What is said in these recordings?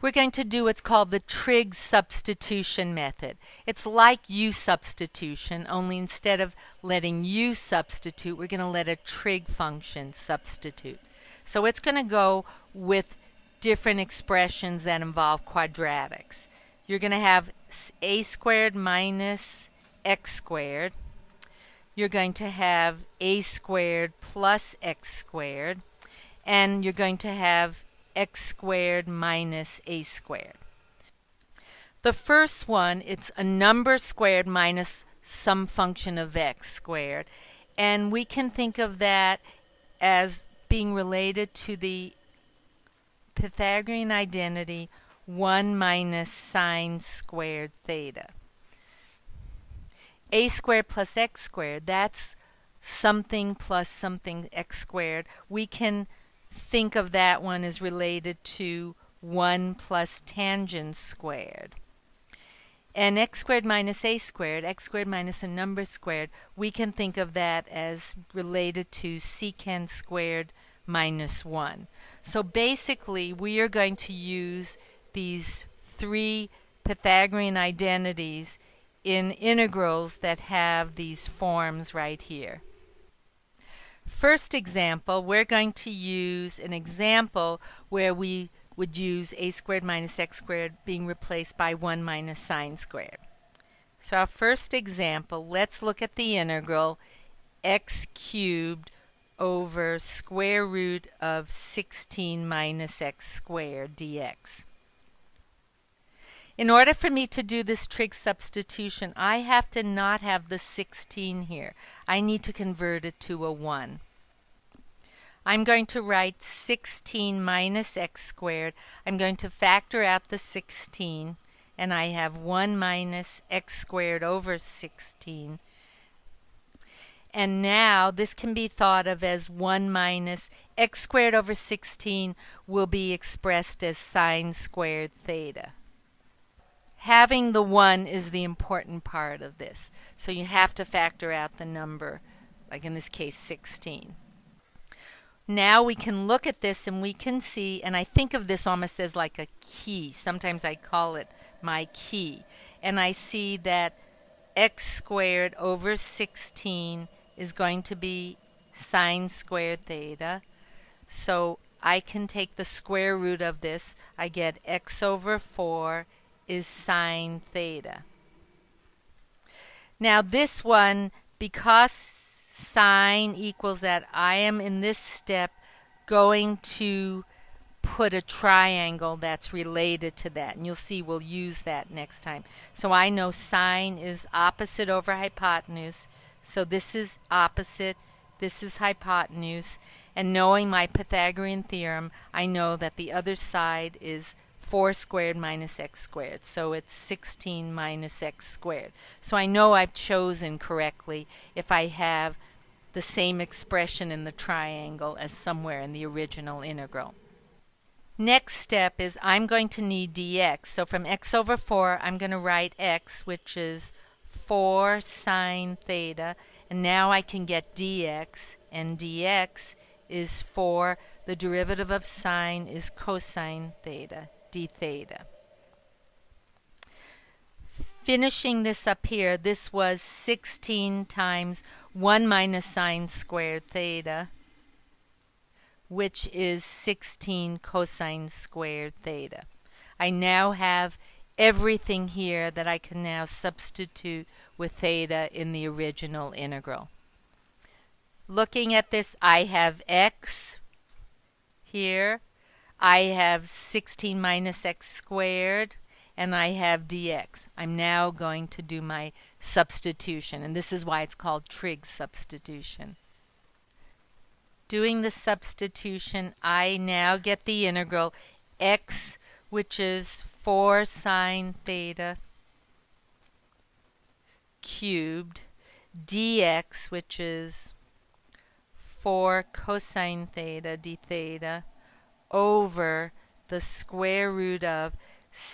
We're going to do what's called the trig substitution method. It's like u substitution, only instead of letting u substitute, we're going to let a trig function substitute. So it's going to go with different expressions that involve quadratics. You're going to have a squared minus x squared. You're going to have a squared plus x squared. And you're going to have x squared minus a squared. The first one, it's a number squared minus some function of x squared. And we can think of that as being related to the Pythagorean identity 1 minus sine squared theta. A squared plus x squared, that's something plus something x squared. We can think of that one as related to 1 plus tangent squared. And x squared minus a squared, x squared minus a number squared, we can think of that as related to secant squared minus 1. So basically, we are going to use these three Pythagorean identities in integrals that have these forms right here. First example, we're going to use an example where we would use a squared minus x squared being replaced by 1 minus sine squared. So our first example, let's look at the integral x cubed over square root of 16 minus x squared dx. In order for me to do this trig substitution, I have to not have the 16 here. I need to convert it to a 1. I'm going to write 16 minus x squared. I'm going to factor out the 16, and I have 1 minus x squared over 16. And now this can be thought of as 1 minus x squared over 16 will be expressed as sine squared theta. Having the 1 is the important part of this. So you have to factor out the number, like in this case 16. Now we can look at this and we can see, and I think of this almost as like a key. Sometimes I call it my key. And I see that x squared over 16 is going to be sine squared theta. So I can take the square root of this. I get x over 4 is sine theta. Now this one, because sine equals that, I am in this step going to put a triangle that's related to that. And you'll see we'll use that next time. So I know sine is opposite over hypotenuse. So this is opposite, this is hypotenuse. And knowing my Pythagorean theorem, I know that the other side is 4 squared minus x squared. So it's 16 minus x squared. So I know I've chosen correctly if I have the same expression in the triangle as somewhere in the original integral. Next step is I'm going to need dx. So from x over 4, I'm going to write x, which is 4 sine theta. And now I can get dx, and dx is 4. The derivative of sine is cosine theta, d theta. Finishing this up here, this was 16 times 1 minus sine squared theta, which is 16 cosine squared theta. I now have everything here that I can now substitute with theta in the original integral. Looking at this, I have x here, I have 16 minus x squared, and I have dx. I'm now going to do my substitution, and this is why it's called trig substitution. Doing the substitution, I now get the integral x, which is 4 sine theta cubed, dx, which is 4 cosine theta d theta, over the square root of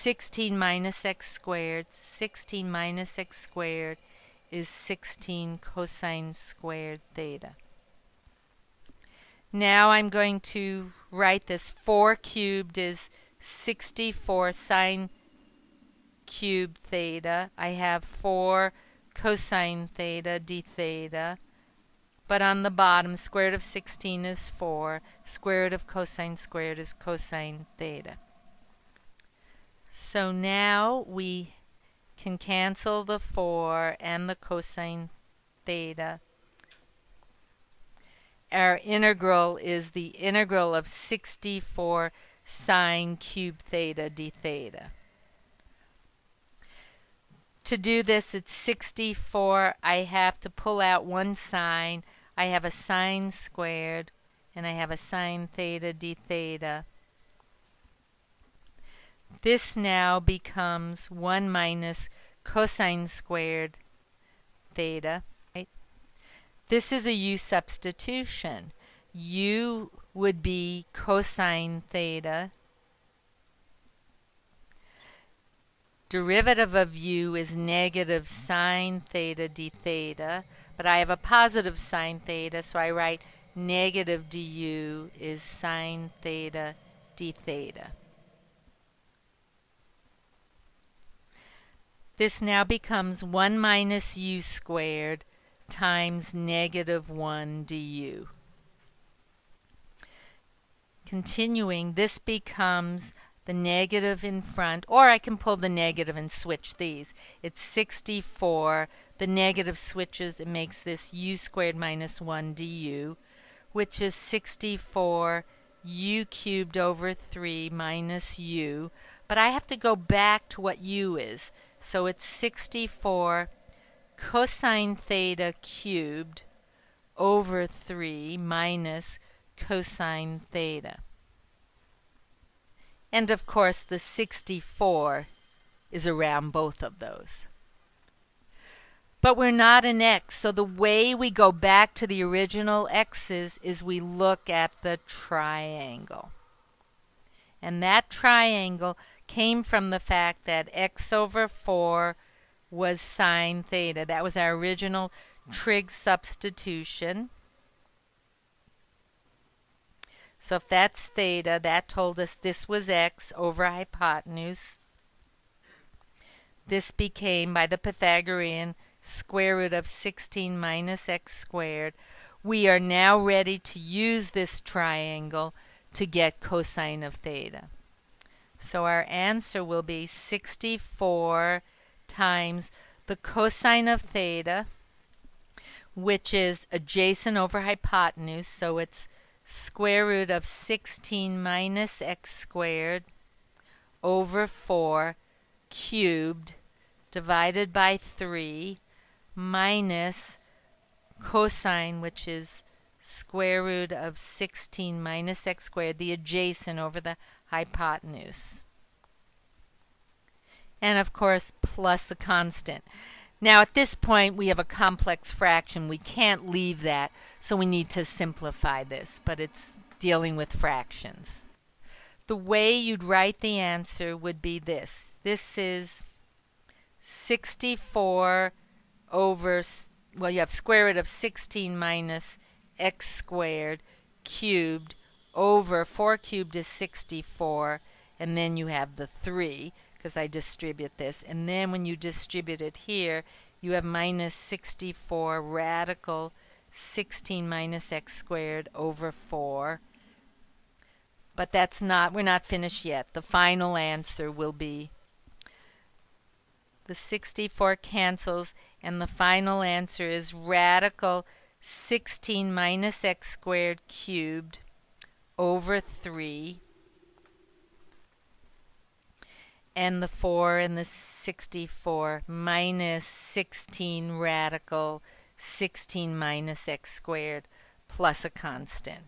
16 minus x squared. 16 minus x squared is 16 cosine squared theta. Now I'm going to write this. 4 cubed is 64 sine cubed theta. I have 4 cosine theta d theta. But on the bottom, square root of 16 is 4. Square root of cosine squared is cosine theta. So now we can cancel the 4 and the cosine theta. Our integral is the integral of 64 sine cubed theta d theta. To do this, it's 64. I have to pull out one sine. I have a sine squared, and I have a sine theta d theta. This now becomes 1 minus cosine squared theta. Right? This is a u substitution. U would be cosine theta. Derivative of u is negative sine theta d theta, but I have a positive sine theta, so I write negative du is sine theta d theta. This now becomes 1 minus u squared times negative 1 du. Continuing, this becomes the negative in front, or I can pull the negative and switch these. It's 64. The negative switches, it makes this u squared minus 1 du, which is 64 u cubed over 3 minus u. But I have to go back to what u is. So it's 64 cosine theta cubed over 3 minus cosine theta. And of course, the 64 is around both of those. But we're not in x, so the way we go back to the original x's is we look at the triangle. And that triangle came from the fact that x over 4 was sine theta. That was our original trig substitution. So if that's theta, that told us this was x over hypotenuse. This became, by the Pythagorean, square root of 16 minus x squared. We are now ready to use this triangle to get cosine of theta. So our answer will be 64 times the cosine of theta, which is adjacent over hypotenuse, so it's square root of 16 minus x squared over 4 cubed divided by 3 minus cosine, which is square root of 16 minus x squared, the adjacent over the hypotenuse. And of course, plus a constant. Now at this point we have a complex fraction. We can't leave that, so we need to simplify this, but it's dealing with fractions. The way you'd write the answer would be this. This is 64 over, well, you have square root of 16 minus x squared cubed over 4 cubed is 64, and then you have the 3, because I distribute this. And then when you distribute it here, you have minus 64 radical 16 minus x squared over 4. But that's not, we're not finished yet. The final answer will be, the 64 cancels, and the final answer is radical 16 minus x squared cubed over 3. And the 4 and the 64 minus 16 radical 16 minus x squared plus a constant.